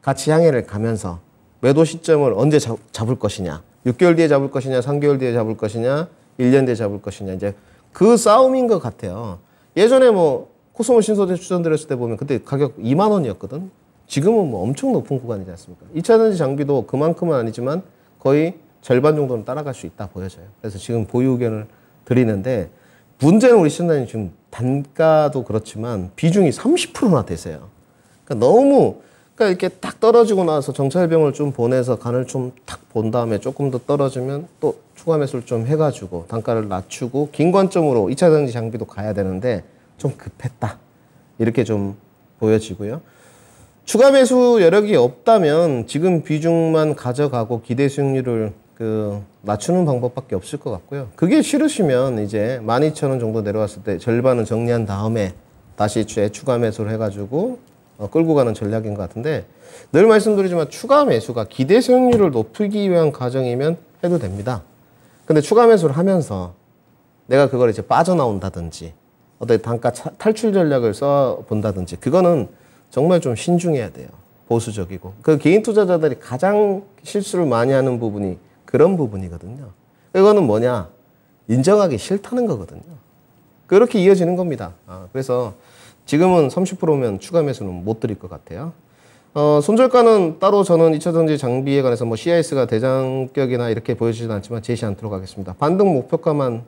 같이 향해를 가면서 매도 시점을 언제 잡을 것이냐. 6개월 뒤에 잡을 것이냐, 3개월 뒤에 잡을 것이냐, 1년 뒤에 잡을 것이냐. 이제 그 싸움인 것 같아요. 예전에 뭐 코스모 신소재 추천드렸을 때 보면 그때 가격 2만 원이었거든. 지금은 뭐 엄청 높은 구간이지 않습니까? 2차 전지 장비도 그만큼은 아니지만 거의 절반 정도는 따라갈 수 있다 보여져요. 그래서 지금 보유 의견을 드리는데 문제는 우리 시청자님 지금 단가도 그렇지만 비중이 30%나 되세요. 그러니까 너무 그러니까 이렇게 딱 떨어지고 나서 정찰병을 좀 보내서 간을 좀 탁 본 다음에 조금 더 떨어지면 또 추가 매수를 좀 해가지고 단가를 낮추고 긴 관점으로 2차 전지 장비도 가야 되는데 좀 급했다. 이렇게 좀 보여지고요. 추가 매수 여력이 없다면 지금 비중만 가져가고 기대 수익률을 낮추는 방법밖에 없을 것 같고요. 그게 싫으시면 이제 12,000원 정도 내려왔을 때 절반은 정리한 다음에 다시 추가 매수를 해가지고 끌고 가는 전략인 것 같은데 늘 말씀드리지만 추가 매수가 기대 수익률을 높이기 위한 과정이면 해도 됩니다. 근데 추가 매수를 하면서 내가 그걸 이제 빠져나온다든지 어떤 단가 탈출 전략을 써본다든지 그거는 정말 좀 신중해야 돼요. 보수적이고. 그 개인 투자자들이 가장 실수를 많이 하는 부분이 그런 부분이거든요. 이거는 뭐냐? 인정하기 싫다는 거거든요. 그렇게 이어지는 겁니다. 그래서 지금은 30%면 추가 매수는 못 드릴 것 같아요. 손절가는 따로 저는 2차 전지 장비에 관해서 뭐 CIS가 대장격이나 이렇게 보여지진 않지만 제시 않도록 하겠습니다. 반등 목표가만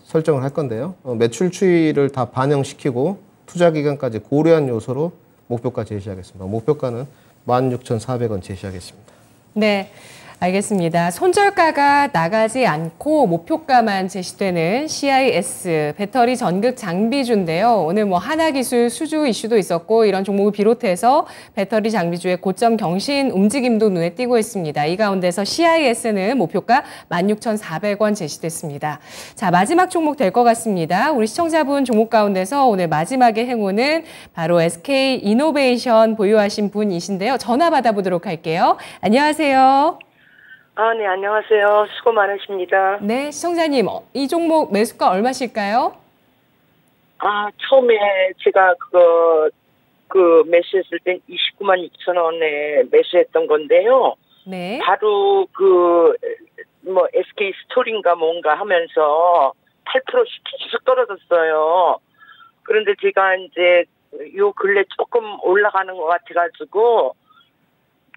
설정을 할 건데요. 매출 추이를 다 반영시키고 투자 기간까지 고려한 요소로 목표가 제시하겠습니다. 목표가는 16,400원 제시하겠습니다. 네. 알겠습니다. 손절가가 나가지 않고 목표가만 제시되는 CIS 배터리 전극 장비주인데요. 오늘 뭐 하나기술 수주 이슈도 있었고 이런 종목을 비롯해서 배터리 장비주의 고점 경신 움직임도 눈에 띄고 있습니다. 이 가운데서 CIS는 목표가 16,400원 제시됐습니다. 자, 마지막 종목 될 것 같습니다. 우리 시청자분 종목 가운데서 오늘 마지막의 행운은 바로 SK 이노베이션 보유하신 분이신데요. 전화 받아보도록 할게요. 안녕하세요. 네, 안녕하세요. 수고 많으십니다. 네, 시청자님, 이 종목 매수가 얼마실까요? 처음에 제가 매수했을 땐 29만 6천 원에 매수했던 건데요. 네. 바로 SK 스토리인가 뭔가 하면서 8%씩 계속 떨어졌어요. 그런데 제가 이제 요 근래 조금 올라가는 것 같아가지고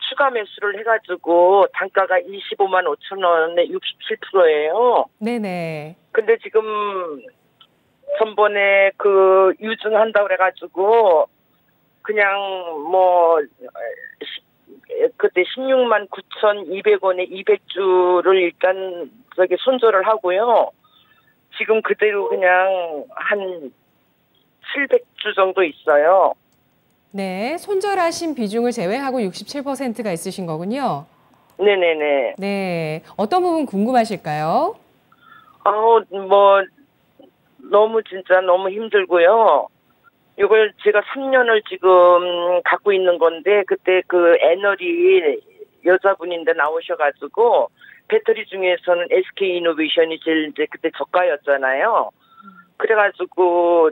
추가 매수를 해가지고 단가가 25만 5천 원에 67%예요. 네네. 근데 지금 전번에 유증한다고 그래가지고 그냥 그때 16만 9,200원에 200주를 일단 손절을 하고요. 지금 그대로 그냥 한 700주 정도 있어요. 네, 손절하신 비중을 제외하고 67%가 있으신 거군요. 네네네. 네, 어떤 부분 궁금하실까요? 너무 진짜 너무 힘들고요. 이걸 제가 3년을 지금 갖고 있는 건데 그때 애널이 여자분인데 나오셔가지고 배터리 중에서는 SK 이노베이션이 제일 이제 그때 저가였잖아요. 그래가지고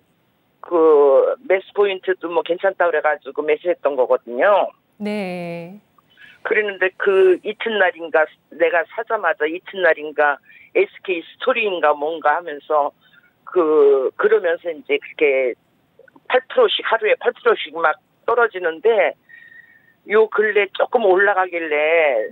매수 포인트도 괜찮다 그래가지고 매수했던 거거든요. 네. 그랬는데 이튿날인가 내가 사자마자 이튿날인가 SK 스토리인가 뭔가 하면서 그러면서 이제 그렇게 8%씩 하루에 8%씩 막 떨어지는데 요 근래 조금 올라가길래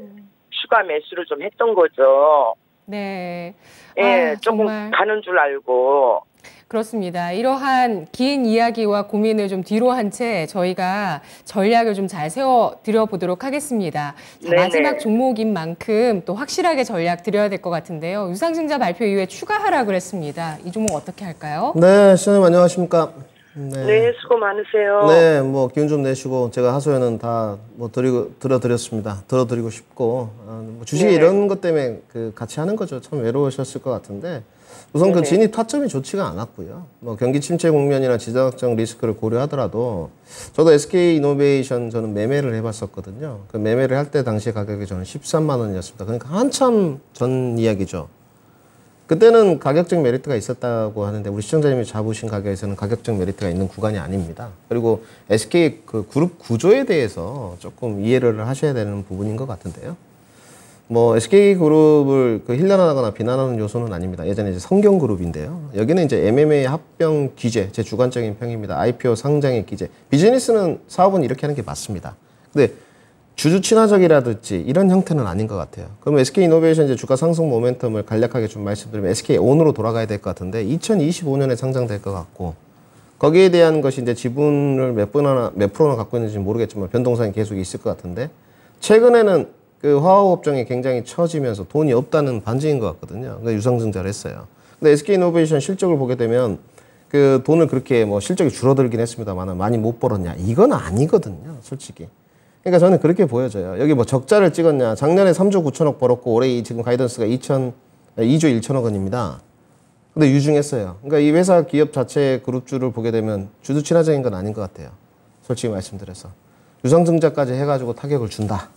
추가 매수를 좀 했던 거죠. 네. 예, 조금 정말 가는 줄 알고. 그렇습니다. 이러한 긴 이야기와 고민을 좀 뒤로 한 채 저희가 전략을 좀 잘 세워 드려 보도록 하겠습니다. 자, 네네. 마지막 종목인 만큼 또 확실하게 전략 드려야 될 것 같은데요. 유상증자 발표 이후에 추가 하락을 했습니다. 이 종목 어떻게 할까요? 네, 시장님 안녕하십니까? 네, 수고 많으세요. 네, 뭐 기운 좀 내시고 제가 하소연은 다 뭐 들어드렸습니다. 들어드리고 싶고 뭐 주식이 네. 이런 것 때문에 그 같이 하는 거죠. 참 외로우셨을 것 같은데 우선 그 네네. 진입 타점이 좋지가 않았고요. 뭐 경기 침체 국면이나 지정학적 리스크를 고려하더라도 저도 SK 이노베이션 저는 매매를 해봤었거든요. 그 매매를 할 때 당시 가격이 저는 13만 원이었습니다. 그러니까 한참 전 이야기죠. 그때는 가격적 메리트가 있었다고 하는데 우리 시청자님이 잡으신 가격에서는 가격적 메리트가 있는 구간이 아닙니다. 그리고 SK 그 그룹 구조에 대해서 조금 이해를 하셔야 되는 부분인 것 같은데요. 뭐 SK 그룹을 그 힐난하거나 비난하는 요소는 아닙니다. 예전에 이제 성경그룹인데요. 여기는 이제 MMA 합병 기재, 제 주관적인 평입니다. IPO 상장의 기재. 비즈니스는 사업은 이렇게 하는 게 맞습니다. 근데 주주 친화적이라든지 이런 형태는 아닌 것 같아요. 그럼 SK 이노베이션 이제 주가 상승 모멘텀을 간략하게 좀 말씀드리면 SK 온으로 돌아가야 될 것 같은데 2025년에 상장될 것 같고 거기에 대한 것이 이제 지분을 몇 프로나 갖고 있는지 모르겠지만 변동성이 계속 있을 것 같은데 최근에는 그 화학업종이 굉장히 처지면서 돈이 없다는 반증인 것 같거든요. 그러니까 유상증자를 했어요. 근데 SK 이노베이션 실적을 보게 되면 그 돈을 그렇게 뭐 실적이 줄어들긴 했습니다만 많이 못 벌었냐 이건 아니거든요, 솔직히. 그러니까 저는 그렇게 보여져요. 여기 뭐 적자를 찍었냐. 작년에 3조 9천억 벌었고 올해 지금 가이던스가 2조 1천억 원입니다. 근데 유증했어요. 그러니까 이 회사 기업 자체 그룹주를 보게 되면 주주 친화적인 건 아닌 것 같아요. 솔직히 말씀드려서. 유상증자까지 해가지고 타격을 준다.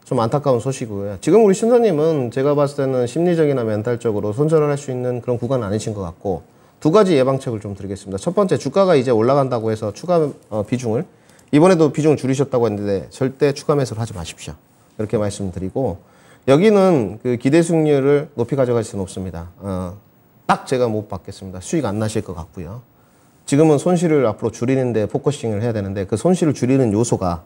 좀 안타까운 소식이고요. 지금 우리 신사님은 제가 봤을 때는 심리적이나 멘탈적으로 손절을 할 수 있는 그런 구간은 아니신 것 같고 두 가지 예방책을 좀 드리겠습니다. 첫 번째, 주가가 이제 올라간다고 해서 추가 비중을 이번에도 비중을 줄이셨다고 했는데 절대 추가 매수를 하지 마십시오. 이렇게 말씀드리고 여기는 그 기대 수익률을 높이 가져갈 수는 없습니다. 딱 제가 못 받겠습니다. 수익 안 나실 것 같고요. 지금은 손실을 앞으로 줄이는데 포커싱을 해야 되는데 그 손실을 줄이는 요소가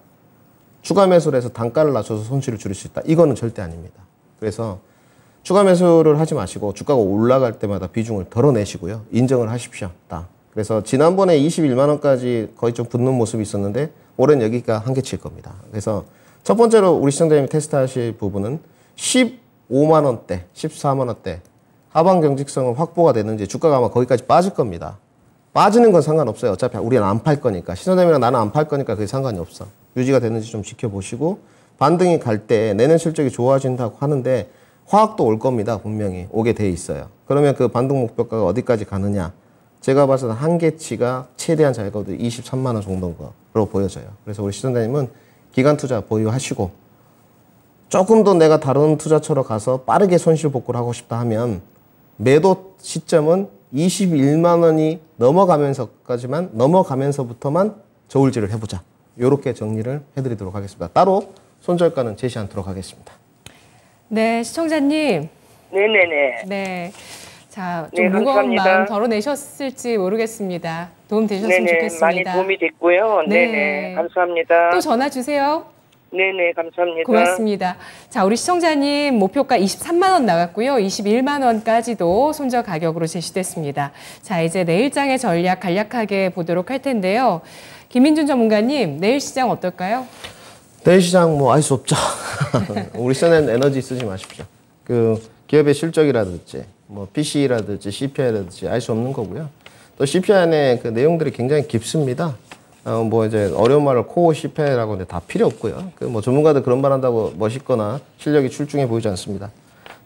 추가 매수를 해서 단가를 낮춰서 손실을 줄일 수 있다. 이거는 절대 아닙니다. 그래서 추가 매수를 하지 마시고 주가가 올라갈 때마다 비중을 덜어내시고요. 인정을 하십시오. 딱. 그래서 지난번에 21만 원까지 거의 좀 붙는 모습이 있었는데 올해는 여기가 한계치일 겁니다. 그래서 첫 번째로 우리 시청자님이 테스트하실 부분은 15만 원대, 14만 원대 하방 경직성은 확보가 되는지 주가가 아마 거기까지 빠질 겁니다. 빠지는 건 상관없어요. 어차피 우리는 안 팔 거니까. 시청자님이랑 나는 안 팔 거니까 그게 상관이 없어. 유지가 되는지 좀 지켜보시고 반등이 갈 때 내년 실적이 좋아진다고 하는데 화학도 올 겁니다. 분명히 오게 돼 있어요. 그러면 그 반등 목표가가 어디까지 가느냐. 제가 봐서는 한계치가 최대한 잘 가도 23만 원 정도인 거로 보여져요. 그래서 우리 시청자님은 기간 투자 보유하시고 조금 더 내가 다른 투자처로 가서 빠르게 손실 복구를 하고 싶다 하면 매도 시점은 21만 원이 넘어가면서부터만 저울질을 해보자. 이렇게 정리를 해드리도록 하겠습니다. 따로 손절가는 제시 않도록 하겠습니다. 네, 시청자님. 네네네. 네. 자, 네, 좀 무거운 감사합니다. 마음 덜어내셨을지 모르겠습니다. 도움 되셨으면 네네, 좋겠습니다. 많이 도움이 됐고요. 네. 네네, 감사합니다. 또 전화 주세요. 네네, 감사합니다. 고맙습니다. 자, 우리 시청자님 목표가 23만 원 나왔고요. 21만 원까지도 손절 가격으로 제시됐습니다. 자, 이제 내일장의 전략 간략하게 보도록 할 텐데요. 김민준 전문가님, 내일 시장 어떨까요? 내일 시장 뭐 알 수 없죠. 우리 시장에는 에너지 쓰지 마십시오. 그 기업의 실적이라든지 뭐 PC라든지 CPI라든지 알 수 없는 거고요. 또 CPI 안에 그 내용들이 굉장히 깊습니다. 뭐 이제 어려운 말을 코어 CPI라고 하는데 다 필요 없고요. 그 뭐 전문가들 그런 말 한다고 멋있거나 실력이 출중해 보이지 않습니다.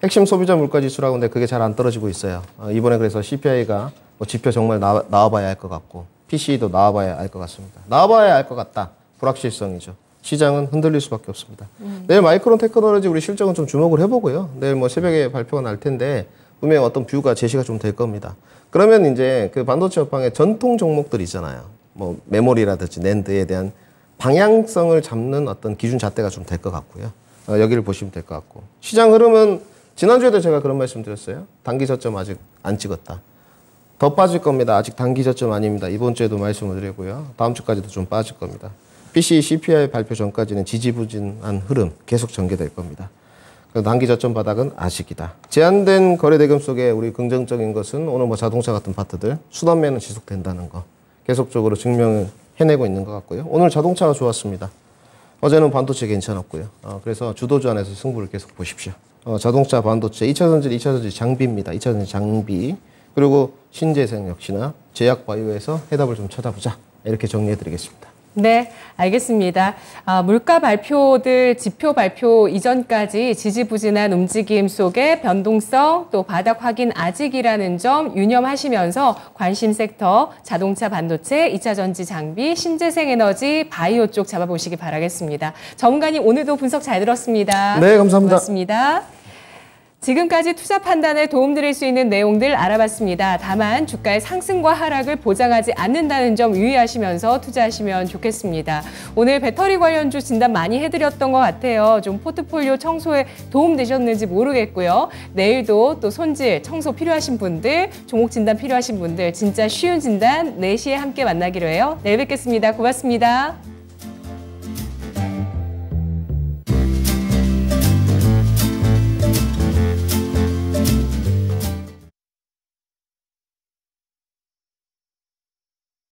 핵심 소비자 물가 지수라고 하는데 그게 잘 안 떨어지고 있어요. 이번에 그래서 CPI가 뭐 지표 정말 나와봐야 할 것 같고 PC도 나와봐야 알 것 같습니다. 나와봐야 알 것 같다. 불확실성이죠. 시장은 흔들릴 수밖에 없습니다. 내일 마이크론 테크놀로지 우리 실적은 좀 주목을 해보고요. 내일 뭐 새벽에 발표가 날 텐데 분명히 어떤 뷰가 제시가 좀 될 겁니다. 그러면 이제 그 반도체 업황의 전통 종목들 있잖아요. 뭐 메모리라든지 낸드에 대한 방향성을 잡는 어떤 기준 잣대가 좀 될 것 같고요. 여기를 보시면 될 것 같고 시장 흐름은 지난주에도 제가 그런 말씀 드렸어요. 단기 저점 아직 안 찍었다. 더 빠질 겁니다. 아직 단기 저점 아닙니다. 이번 주에도 말씀을 드리고요. 다음 주까지도 좀 빠질 겁니다. PC, CPI 발표 전까지는 지지부진한 흐름 계속 전개될 겁니다. 단기 저점 바닥은 아직이다. 제한된 거래 대금 속에 우리 긍정적인 것은 오늘 뭐 자동차 같은 파트들 순환매는 지속된다는 거 계속적으로 증명을 해내고 있는 것 같고요. 오늘 자동차가 좋았습니다. 어제는 반도체 괜찮았고요. 그래서 주도주 안에서 승부를 계속 보십시오. 자동차, 반도체, 2차전지 장비입니다. 2차전지 장비. 그리고 신재생 역시나 제약 바이오에서 해답을 좀 찾아보자. 이렇게 정리해드리겠습니다. 네, 알겠습니다. 물가 발표들 지표 발표 이전까지 지지부진한 움직임 속에 변동성 또 바닥 확인 아직이라는 점 유념하시면서 관심 섹터 자동차, 반도체, 2차전지 장비, 신재생에너지, 바이오 쪽 잡아보시기 바라겠습니다. 전문가님 오늘도 분석 잘 들었습니다. 네, 감사합니다. 고맙습니다. 지금까지 투자 판단에 도움드릴 수 있는 내용들 알아봤습니다. 다만 주가의 상승과 하락을 보장하지 않는다는 점 유의하시면서 투자하시면 좋겠습니다. 오늘 배터리 관련주 진단 많이 해드렸던 것 같아요. 좀 포트폴리오 청소에 도움되셨는지 모르겠고요. 내일도 또 손질, 청소 필요하신 분들, 종목 진단 필요하신 분들 진짜 쉬운 진단 4시에 함께 만나기로 해요. 내일 뵙겠습니다. 고맙습니다.